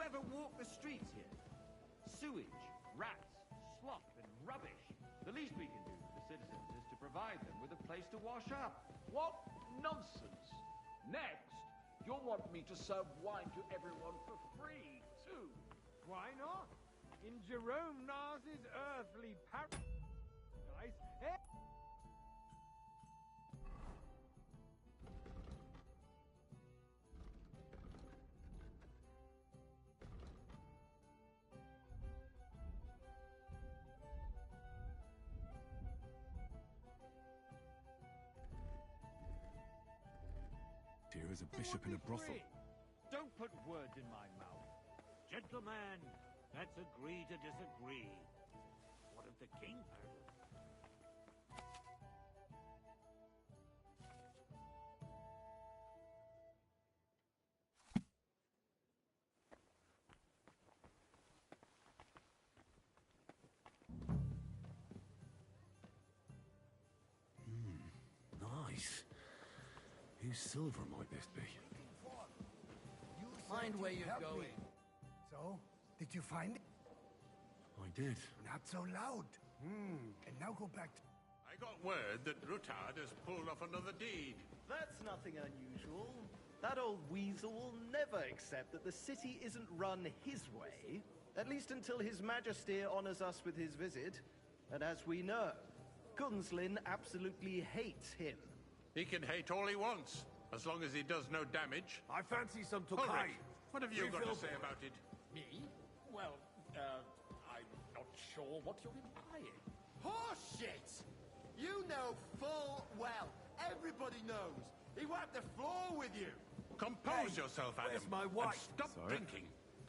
you ever walk the streets here? Sewage, rats, slop and rubbish. The least we can do for the citizens is to provide them with a place to wash up. What nonsense! Next, you'll want me to serve wine to everyone for free, too. Why not? In Jerome Nas's earthly paradise, Here is a bishop in a brothel. Don't put words in my mouth. Gentlemen, let's agree to disagree. What if the king heard us? Nice. Whose silver might this be? Mind where you're going. So, did you find it? I did. Not so loud. And now go back to... I got word that Rutard has pulled off another deed. That's nothing unusual. That old weasel will never accept that the city isn't run his way, at least until His Majesty honors us with his visit. And as we know, Gunslin absolutely hates him. He can hate all he wants, as long as he does no damage. I fancy some Ulrich, Tokai. what have you got to say about it? Me? Well, I'm not sure what you're implying. Horseshit! You know full well. Everybody knows. He wiped the floor with you. Compose yourself, Adam. where's my wife? And stop drinking.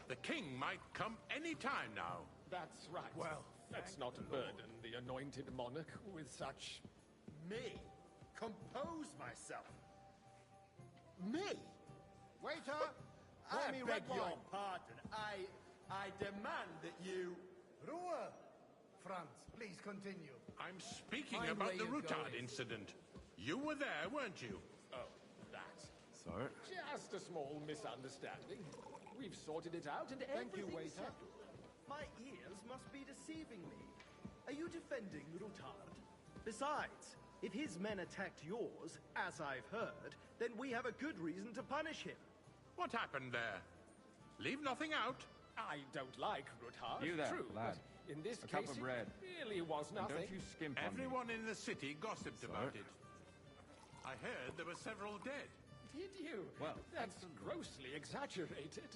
The king might come any time now. That's right. Well, let's not burden the anointed monarch with such... Me? Compose myself? Me? Waiter! I me beg red your wine. pardon. I demand that you... Ruhe! Franz, please continue. I'm speaking Mind about where the you're Rutard going. incident. You were there, weren't you? Oh, that. Sir? Just a small misunderstanding. We've sorted it out and Thank you, everything's waiter. settled. My ears must be deceiving me. Are you defending Rutard? Besides, if his men attacked yours, as I've heard, then we have a good reason to punish him. What happened there? Leave nothing out. I don't like Rutard, You there, true, lad. but in this A cup case of bread. it really was nothing. Don't you skimp on me. Everyone in the city gossiped about it. I heard there were several dead. Did you? Well, that's grossly exaggerated.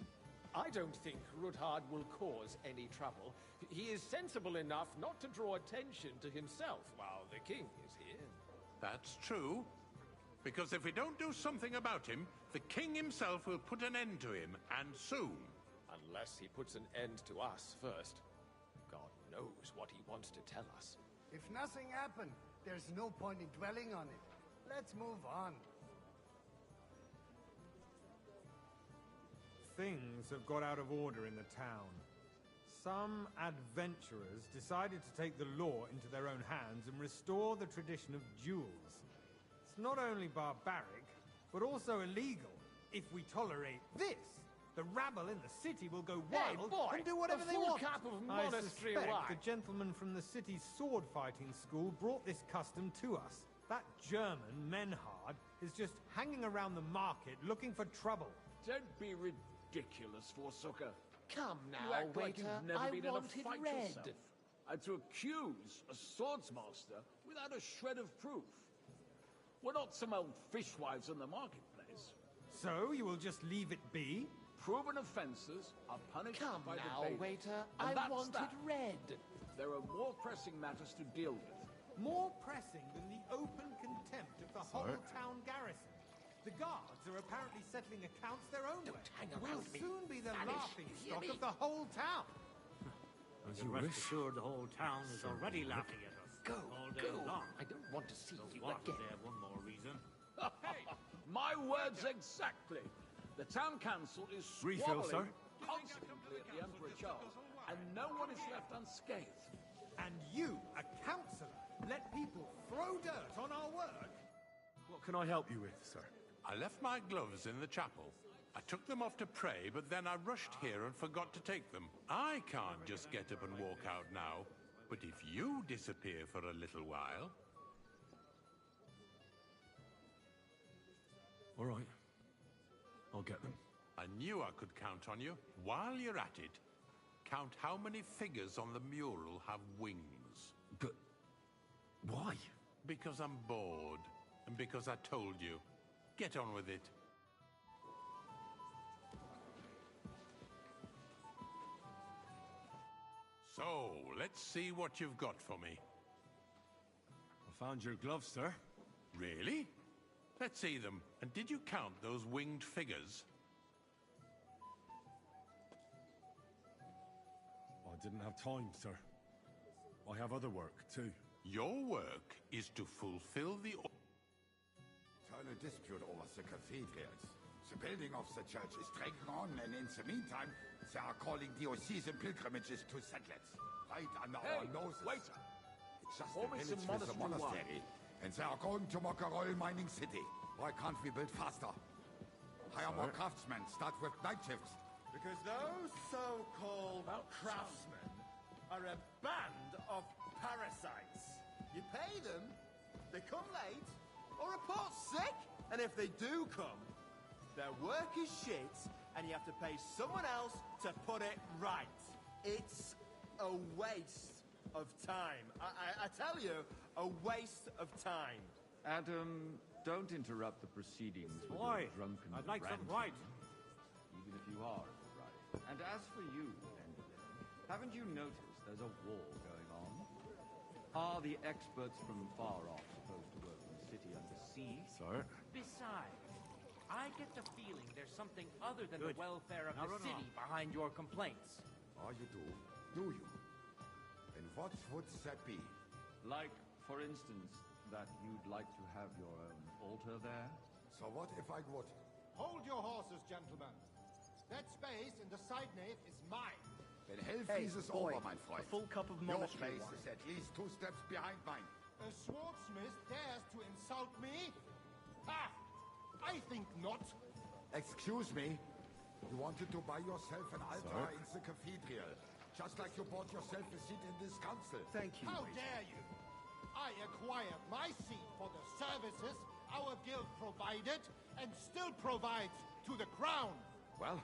I don't think Rutard will cause any trouble. He is sensible enough not to draw attention to himself while the king is here. That's true. Because if we don't do something about him, the king himself will put an end to him, and soon. Unless he puts an end to us first. God knows what he wants to tell us. If nothing happened, there's no point in dwelling on it. Let's move on. things have got out of order in the town. Some adventurers decided to take the law into their own hands and restore the tradition of duels. It's not only barbaric, but also illegal. If we tolerate this, the rabble in the city will go wild and do whatever they want. Cap of I monastery suspect wine. the gentleman from the city's sword-fighting school brought this custom to us. That German, Menhard, is just hanging around the market looking for trouble. Don't be ridiculous, Forsooker. Come You now, act like waiter. you've never I been in a wanted fight red. yourself. And to accuse a swordsmaster without a shred of proof. We're not some old fishwives in the marketplace. So you will just leave it be? Proven offences are punished Come by now, the bailiff. waiter. And I that's wanted that. red. There are more pressing matters to deal with. More pressing than the open contempt of the whole town garrison. The guards are apparently settling accounts their own way. hang around We'll me. soon be the Vanish. laughing You hear stock me? of the whole town. As But you rest wish. assured the whole town is already laughing at us. Go, all day go. long. I don't want to see you What is again. there one more reason? My words exactly. The town council is Refill, squabbling sir. constantly at the Emperor Charles, and no one is left unscathed. And you, a councillor, let people throw dirt on our work? What can I help you with, sir? I left my gloves in the chapel, I took them off to pray, but then I rushed here and forgot to take them. I can't just get up and walk out now. But if you disappear for a little while... All right. I'll get them. I knew I could count on you. While you're at it, count how many figures on the mural have wings. But... why? Because I'm bored. And because I told you. Get on with it. So, let's see what you've got for me. I found your gloves, sir. Really? Let's see them. And did you count those winged figures? I didn't have time, sir. I have other work, too. Your work is to fulfill the... Eternal dispute over the cathedrals. The building of the church is dragging on, and in the meantime, they are calling diocesan pilgrimages to settlers. Right under our noses. Waiter! It's just Pour a me village some with a monastery monastery. And they are going to Mokarol mining city. Why can't we build faster? Hire more craftsmen, start with night shifts. Because those so-called craftsmen are a band of parasites. You pay them, they come late, or report sick. And if they do come, their work is shit, and you have to pay someone else to put it right. It's a waste of time. I tell you, a waste of time. Adam, don't interrupt the proceedings with Why? your drunken I'd like some ranting, right. even if you are right. And as for you, Enderlin, haven't you noticed there's a war going on? Are the experts from far off supposed to work in the city under siege? Sir? Besides, I get the feeling there's something other than Good. the welfare of Now the run city on. behind your complaints. Oh, you do? Do you? And what would that be? Like, for instance, that you'd like to have your own altar there? So what if I would? Hold your horses, gentlemen. That space in the side nave is mine. Then hell Hey, freezes boy, over, my friend. a full cup of Your monastery place wine. is at least 2 steps behind mine. A swordsmith dares to insult me? Ha! I think not. Excuse me? You wanted to buy yourself an altar in the cathedral. Just like you bought yourself a seat in this council. Thank you. How dare you? I acquired my seat for the services our guild provided and still provides to the crown. Well,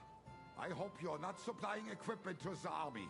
I hope you're not supplying equipment to the army.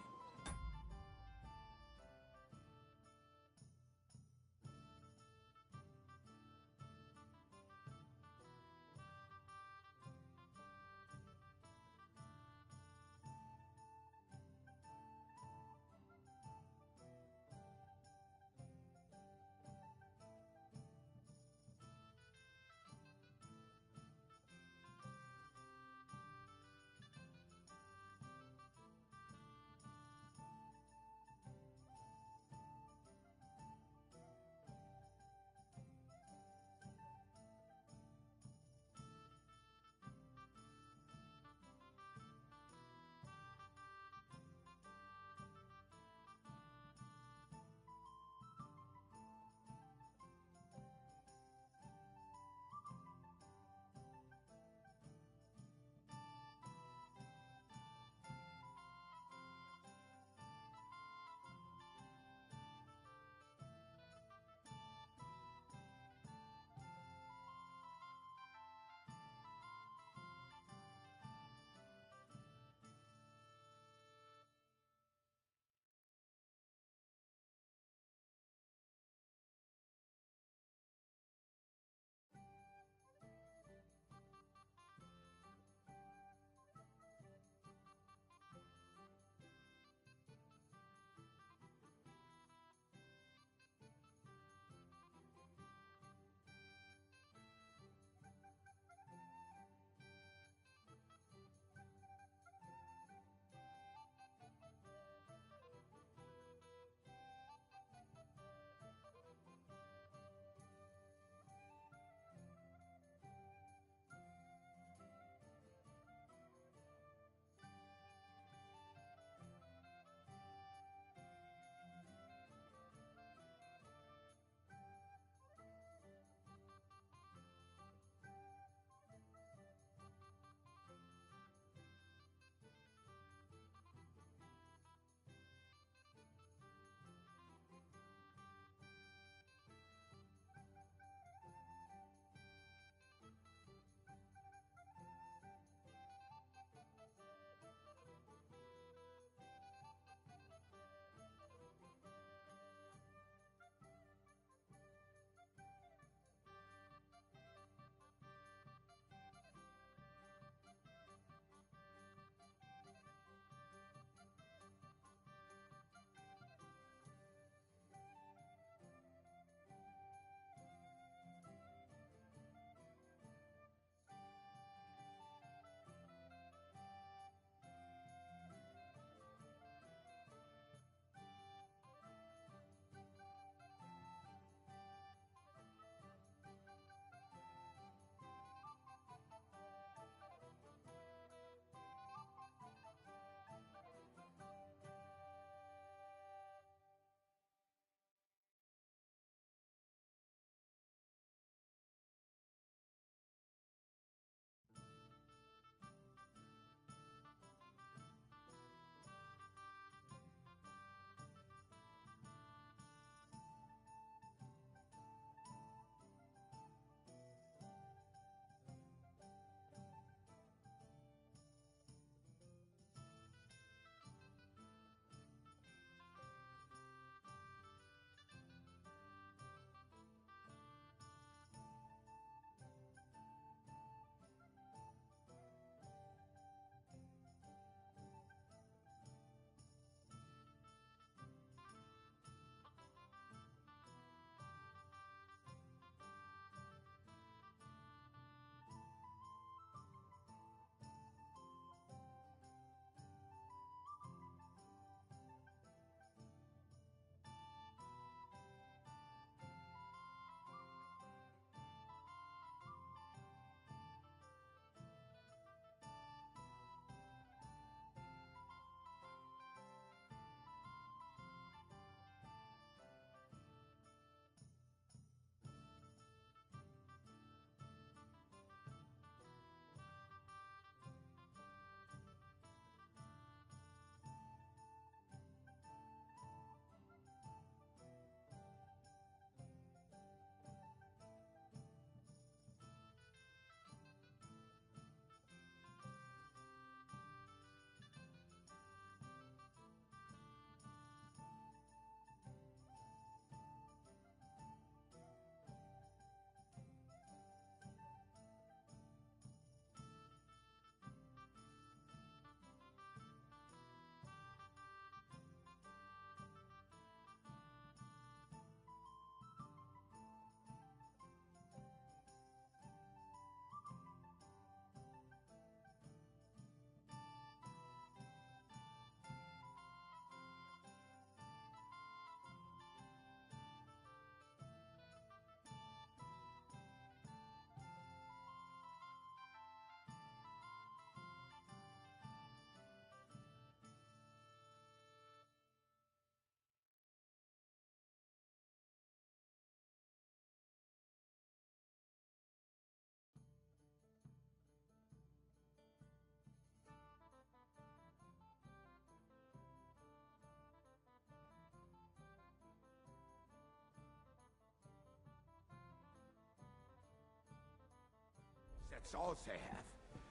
That's all they have.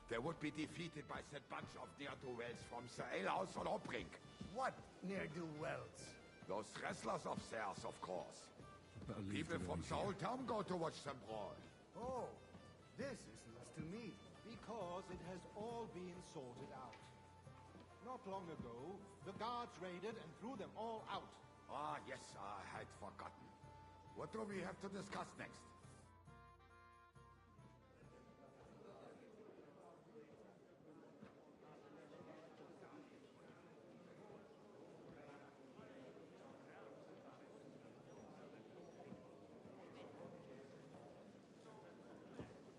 They would be defeated by that bunch of ne'er-do-wells from the alehouse on Obrink. What ne'er-do-wells? Those wrestlers of theirs, of course. Better leave People the from way the here. whole town go to watch them brawl. Oh, this is news to me. Because it has all been sorted out. Not long ago, the guards raided and threw them all out. Ah, yes, I had forgotten. What do we have to discuss next?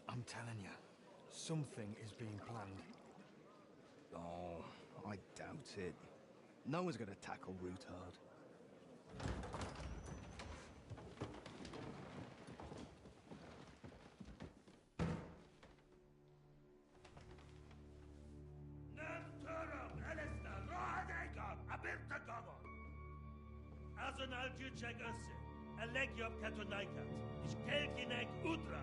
I'm telling you, something is being planned. Oh, I doubt it. No one's gonna tackle Rootard. Azon al-Juchek Össe, Elegiop Katonaikat, Ich Kelkinek Udra.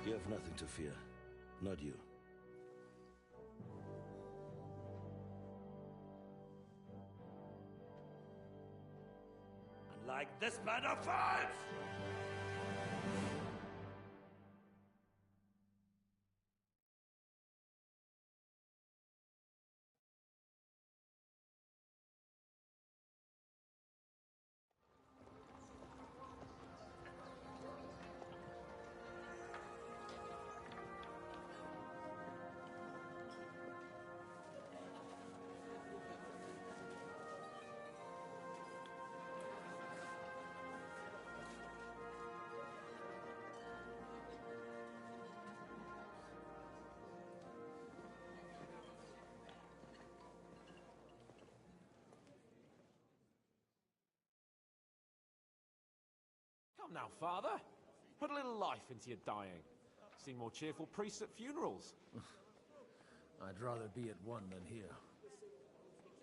You have nothing to fear. Not you. Unlike this plan of fights! Come now, Father. Put a little life into your dying. See more cheerful priests at funerals. I'd rather be at one than here.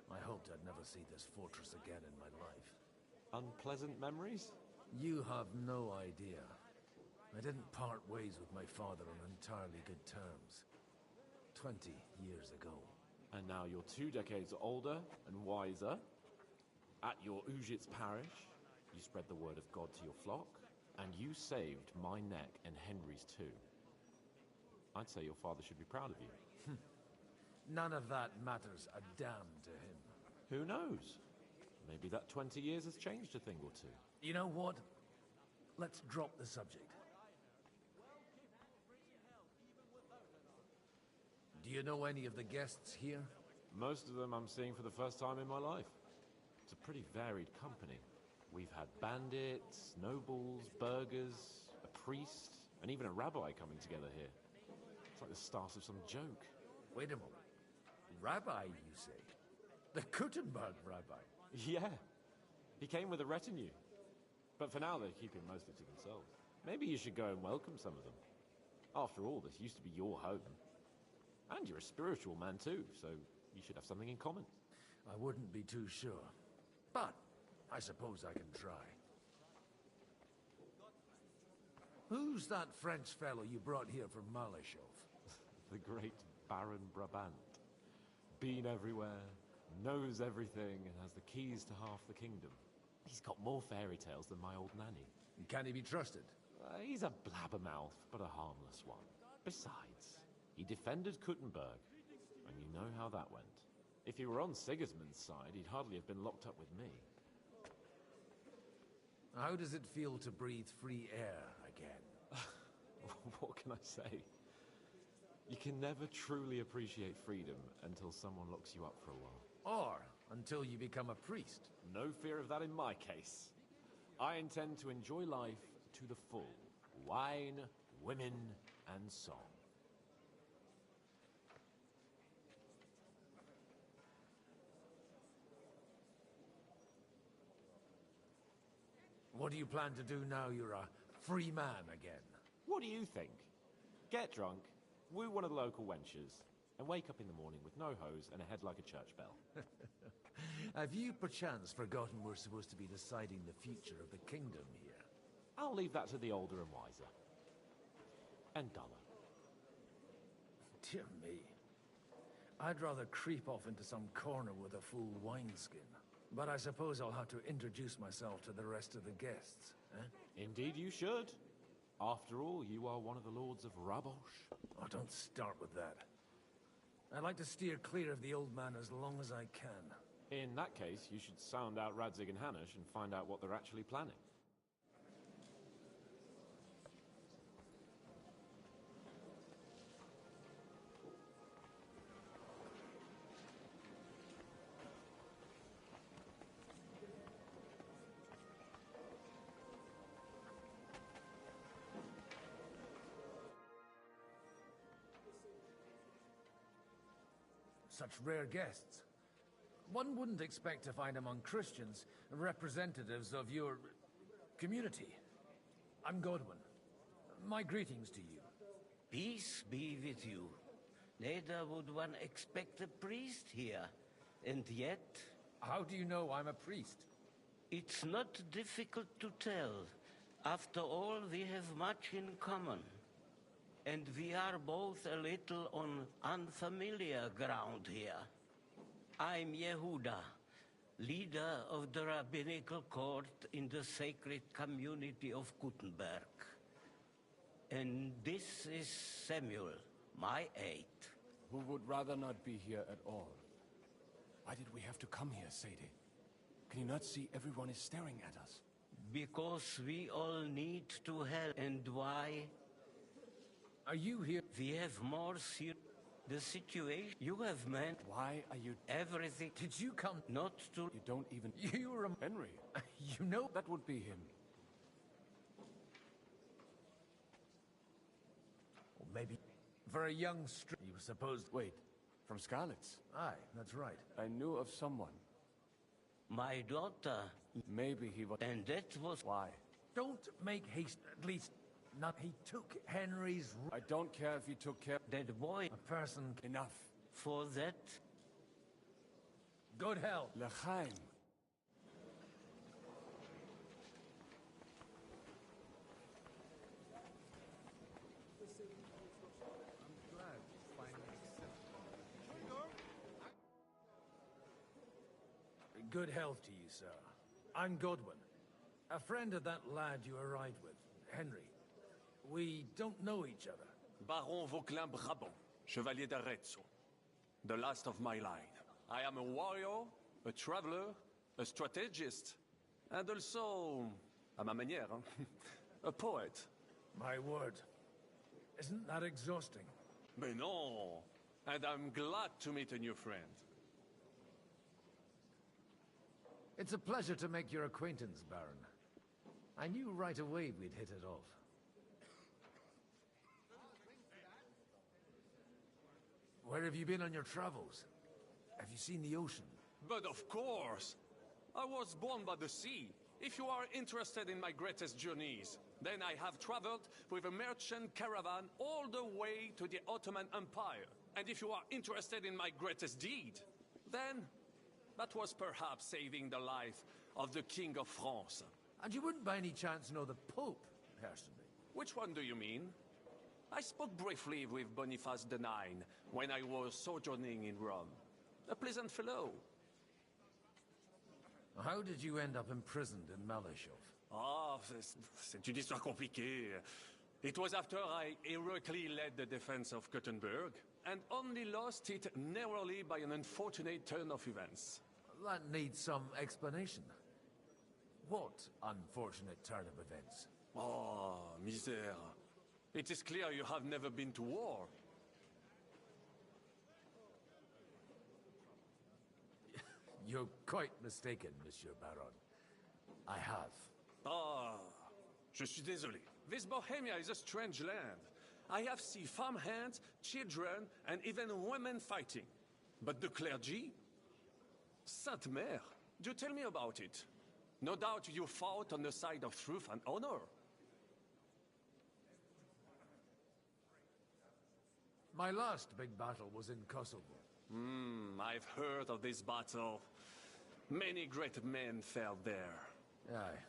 I hoped I'd never see this fortress again in my life. Unpleasant memories? You have no idea. I didn't part ways with my father on entirely good terms. 20 years ago. And now you're 2 decades older and wiser. At your Ujit's parish, you spread the word of God to your flock, and you saved my neck and Henry's too. I'd say your father should be proud of you. None of that matters a damn to him. Who knows? Maybe that 20 years has changed a thing or two. You know what? Let's drop the subject. Do you know any of the guests here? Most of them I'm seeing for the first time in my life. It's a pretty varied company. We've had bandits, nobles, burghers, a priest, and even a rabbi coming together here. It's like the start of some joke. Wait a moment. Rabbi, you say? The Kuttenberg rabbi? Yeah. He came with a retinue. But for now, they're keeping mostly to themselves. Maybe you should go and welcome some of them. After all, this used to be your home. And you're a spiritual man too, so you should have something in common. I wouldn't be too sure. But I suppose I can try. Who's that French fellow you brought here from Malashov? The great Baron Brabant. Been everywhere, knows everything, and has the keys to half the kingdom. He's got more fairy tales than my old nanny. Can he be trusted? He's a blabbermouth, but a harmless one. Besides, he defended Kuttenberg, and you know how that went. If he were on Sigismund's side, he'd hardly have been locked up with me. How does it feel to breathe free air again? What can I say? You can never truly appreciate freedom until someone locks you up for a while. Or until you become a priest. No fear of that in my case. I intend to enjoy life to the full. Wine, women, and song. What do you plan to do now you're a free man again? What do you think? Get drunk, woo one of the local wenches, and wake up in the morning with no hose and a head like a church bell. Have you perchance forgotten we're supposed to be deciding the future of the kingdom here? I'll leave that to the older and wiser. And duller. Dear me. I'd rather creep off into some corner with a full wineskin. But I suppose I'll have to introduce myself to the rest of the guests, eh? Indeed you should. After all, you are one of the lords of Rabosh. Oh, don't start with that. I'd like to steer clear of the old man as long as I can. In that case, you should sound out Radzig and Hanush and find out what they're actually planning. Such rare guests. One wouldn't expect to find among Christians representatives of your community. I'm Godwin. My greetings to you. Peace be with you. Neither would one expect a priest here. And yet... How do you know I'm a priest? It's not difficult to tell. After all, we have much in common. And we are both a little on unfamiliar ground here. I'm Yehuda, leader of the rabbinical court in the sacred community of Kuttenberg. And this is Samuel, my aide. Who would rather not be here at all. Why did we have to come here, Sadie? Can you not see everyone is staring at us? Because we all need to help. And why? Are you here? We have more the situation you have meant. Why are you... Everything. Did you come... Not to... You don't even... You were... Henry. You know... That would be him. Or maybe... For a young you were supposed... Wait. From Scarlet's? Aye, that's right. I knew of someone. My daughter. Maybe he was... And that was... Why? Don't make haste, at least... Not he took Henry's... I don't care if he took care... That boy... A person... Enough. For that... Good hell. L'chaim. Good health to you, sir. I'm Godwin. A friend of that lad you arrived with, Henry. We don't know each other. Baron Vauquelin Brabant, Chevalier d'Arezzo. The last of my line. I am a warrior, a traveler, a strategist, and also, à ma manière, a poet. My word. Isn't that exhausting? Mais non! And I'm glad to meet a new friend. It's a pleasure to make your acquaintance, Baron. I knew right away we'd hit it off. Where have you been on your travels? Have you seen the ocean? But of course! I was born by the sea. If you are interested in my greatest journeys, then I have traveled with a merchant caravan all the way to the Ottoman Empire. And if you are interested in my greatest deed, then that was perhaps saving the life of the King of France. And you wouldn't by any chance know the Pope, personally? Which one do you mean? I spoke briefly with Boniface IX when I was sojourning in Rome. A pleasant fellow. How did you end up imprisoned in Malashov? Ah, c'est une histoire compliquée. It was after I heroically led the defense of Gothenburg, and only lost it narrowly by an unfortunate turn of events. That needs some explanation. What unfortunate turn of events? Oh, misère. It is clear you have never been to war. You're quite mistaken, Monsieur Baron. I have. Ah, je suis désolé. This Bohemia is a strange land. I have seen farmhands, children, and even women fighting. But the clergy? Sainte Mère, do tell me about it. No doubt you fought on the side of truth and honor. My last big battle was in Kosovo. I've heard of this battle. Many great men fell there. Aye.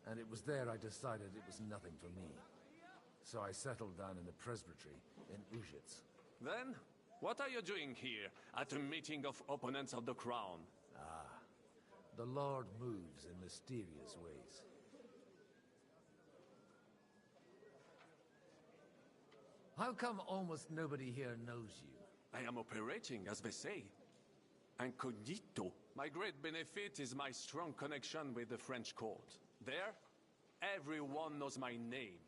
And it was there I decided it was nothing for me. So I settled down in the presbytery in Ujits. Then, what are you doing here at a meeting of opponents of the crown? Ah, the Lord moves in mysterious ways. How come almost nobody here knows you? I am operating, as they say. Incognito. My great benefit is my strong connection with the French court. There, everyone knows my name.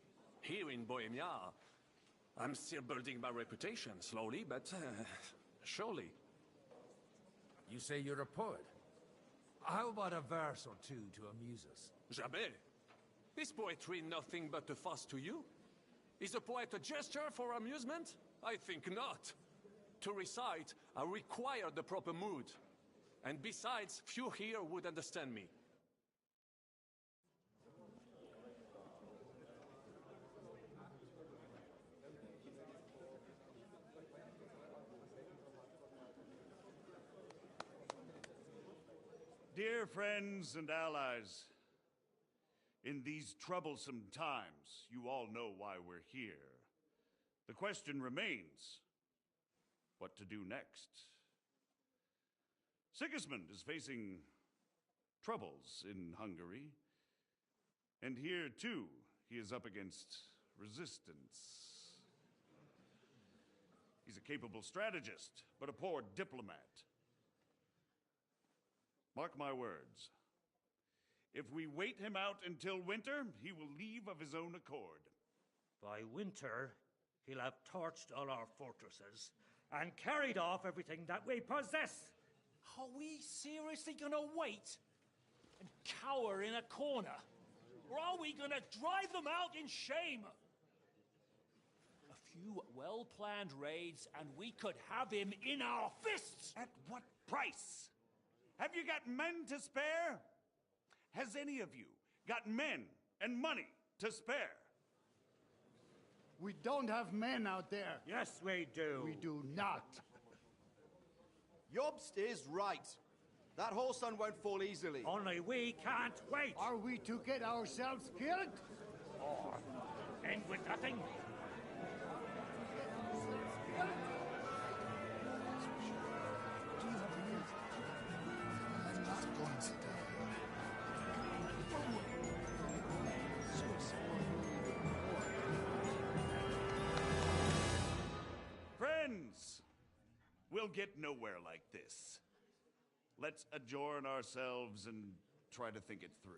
Here in Bohemia, I'm still building my reputation, slowly, but surely. You say you're a poet. How about a verse or two to amuse us? Jamais. Is poetry nothing but a fuss to you? Is a poet a gesture for amusement? I think not. To recite, I require the proper mood. And besides, few here would understand me. Dear friends and allies, in these troublesome times, you all know why we're here. The question remains, what to do next? Sigismund is facing troubles in Hungary, and here, too, he is up against resistance. He's a capable strategist, but a poor diplomat. Mark my words. If we wait him out until winter, he will leave of his own accord. By winter, he'll have torched all our fortresses and carried off everything that we possess. Are we seriously gonna wait and cower in a corner? Or are we gonna drive them out in shame? A few well-planned raids and we could have him in our fists! At what price? Have you got men to spare? Has any of you got men and money to spare? We don't have men out there. Yes, we do. We do not. Jobst is right. That whoreson won't fall easily. Only we can't wait. Are we to get ourselves killed? Or end with nothing? Friends, we'll get nowhere like this. Let's adjourn ourselves and try to think it through.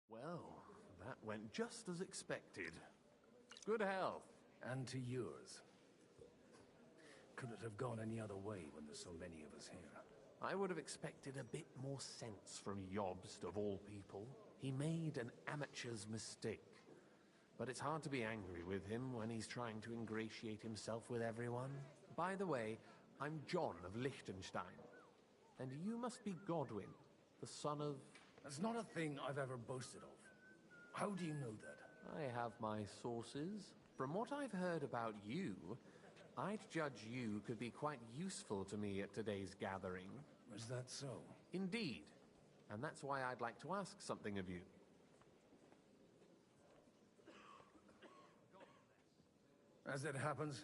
Well, that went just as expected. Good health. And to yours. Could it have gone any other way when there's so many of us here? I would have expected a bit more sense from Jobst, of all people. He made an amateur's mistake. But it's hard to be angry with him when he's trying to ingratiate himself with everyone. By the way, I'm John of Liechtenstein. And you must be Godwin, the son of... That's not a thing I've ever boasted of. How do you know that? I have my sources. From what I've heard about you, I'd judge you could be quite useful to me at today's gathering. Is that so? Indeed. And that's why I'd like to ask something of you. As it happens,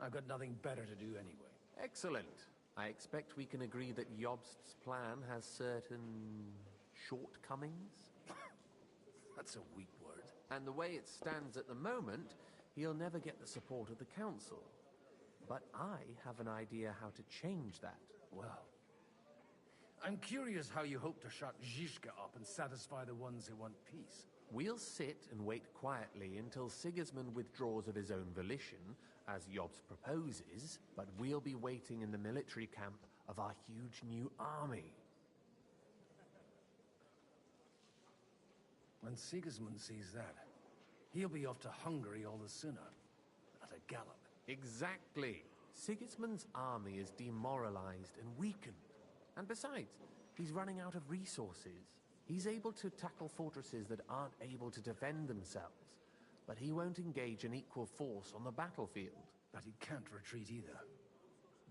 I've got nothing better to do anyway. Excellent. I expect we can agree that Jobst's plan has certain shortcomings? That's a weak word. And the way it stands at the moment, he'll never get the support of the council. But I have an idea how to change that. Well, I'm curious how you hope to shut Zizka up and satisfy the ones who want peace. We'll sit and wait quietly until Sigismund withdraws of his own volition, as Jobst proposes, but we'll be waiting in the military camp of our huge new army. When Sigismund sees that, he'll be off to Hungary all the sooner. At a gallop. Exactly. Sigismund's army is demoralized and weakened. And besides, he's running out of resources. He's able to tackle fortresses that aren't able to defend themselves. But he won't engage in equal force on the battlefield. But he can't retreat either.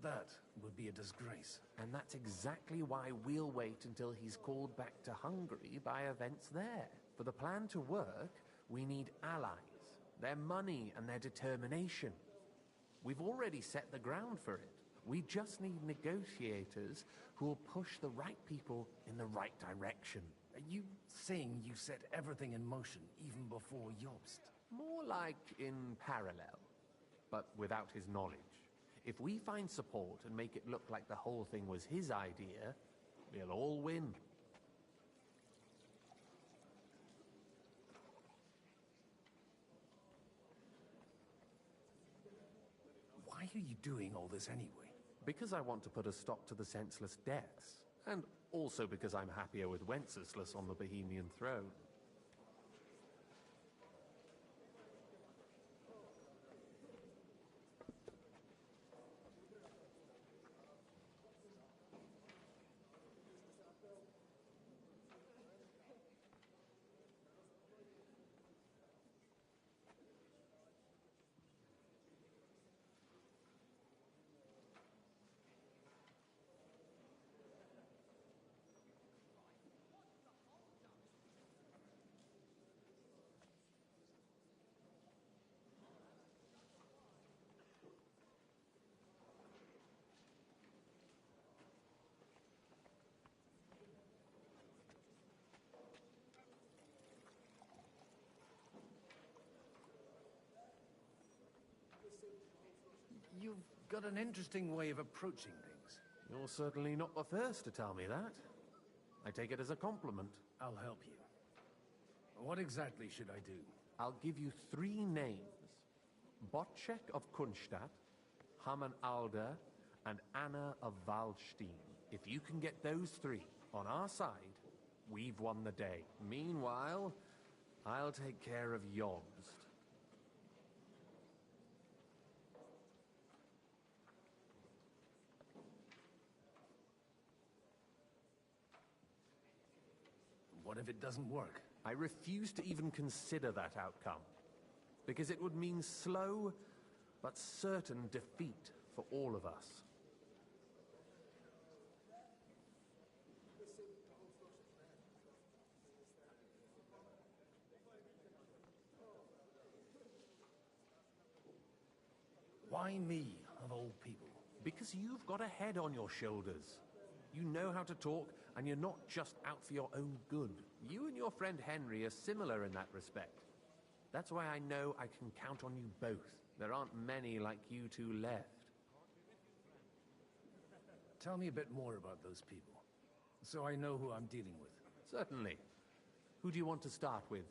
That would be a disgrace. And that's exactly why we'll wait until he's called back to Hungary by events there. For the plan to work, we need allies, their money and their determination. We've already set the ground for it. We just need negotiators who will push the right people in the right direction. Are you saying you set everything in motion even before Jobst? More like in parallel, but without his knowledge. If we find support and make it look like the whole thing was his idea, we'll all win. Why are you doing all this anyway? Because I want to put a stop to the senseless deaths, and also because I'm happier with Wenceslas on the Bohemian throne. You've got an interesting way of approaching things. You're certainly not the first to tell me that. I take it as a compliment. I'll help you. What exactly should I do? I'll give you 3 names. Botchek of Kunstadt, Hamann Alder, and Anna of Waldstein. If you can get those 3 on our side, we've won the day. Meanwhile, I'll take care of Jobst. What if it doesn't work? I refuse to even consider that outcome, because it would mean slow but certain defeat for all of us. Why me, of all people? Because you've got a head on your shoulders. You know how to talk, and you're not just out for your own good. You and your friend Henry are similar in that respect. That's why I know I can count on you both. There aren't many like you 2 left. Tell me a bit more about those people, so I know who I'm dealing with. Certainly. Who do you want to start with?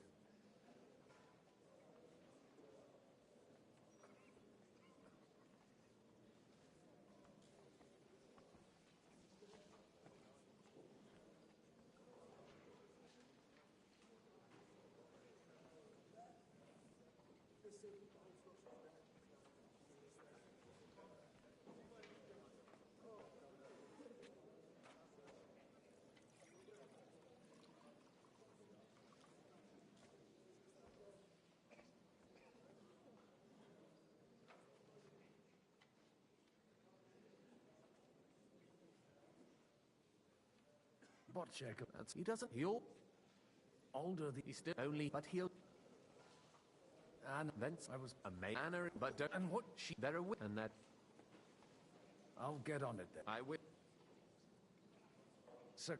Botchek. He doesn't. He'll... Alder He's still only... But he'll... And thence I was a manner, but don't, and what she better with, and that I'll get on it then. I will. Sir.